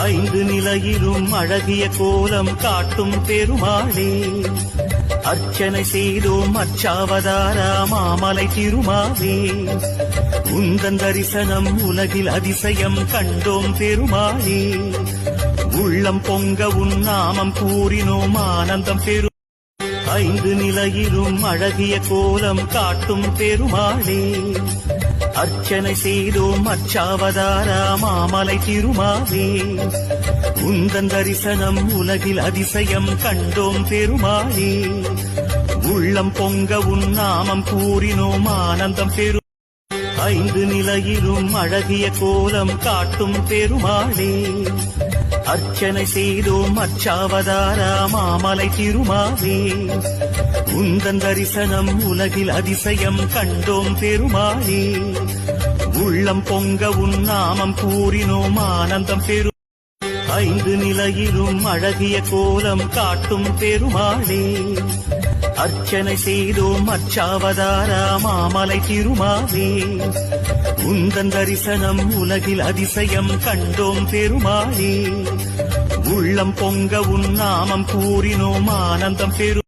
ஐந்து நிலையிலும் அழகிய கோலம் காட்டும் பெருமாளே, அர்ச்சனை செய்தோம் அர்ச்சாவதாரா மாமலை திருமாவே, உந்தன் தரிசனம் உலகில் அதிசயம் கண்டோம் பெருமாளே, உள்ளம் பொங்க உன் நாமம் கூறினோம் ஆனந்தம் பெரும். ஐந்து நிலையிலும் அழகிய கோலம் காட்டும் பெருமாளே, அர்ச்சனை செய்தோம் அர்ச்சாவதாரா மாமலை திருமாவே, உந்தன் தரிசனம் உலகில் அதிசயம் கண்டோம் பெருமாளே, உள்ளம் பொங்க உன் நாமம் கூறினோம் ஆனந்தம் பெரும். ஐந்து நிலையிலும் அழகிய கோலம் காட்டும் பெருமாளே, அர்ச்சனை செய்தோம் அர்ச்சாவதாரா மாமலை திருமாவே, உந்தன் தரிசனம் உலகில் அதிசயம் கண்டோம் பெருமாளே, உள்ளம் பொங்க உன் நாமம் கூறினோம் ஆனந்தம் பெரும். ஐந்து நிலையிலும் அழகிய கோலம் காட்டும் பெருமாளே, அர்ச்சனை செய்தோம் அர்ச்சாவதாரா மாமலை திருமாவே, உந்தன் தரிசனம் உலகில் அதிசயம் கண்டோம் பெருமாளே, உள்ளம் பொங்க உன் நாமம் கூறினோம் ஆனந்தம் பெரும்.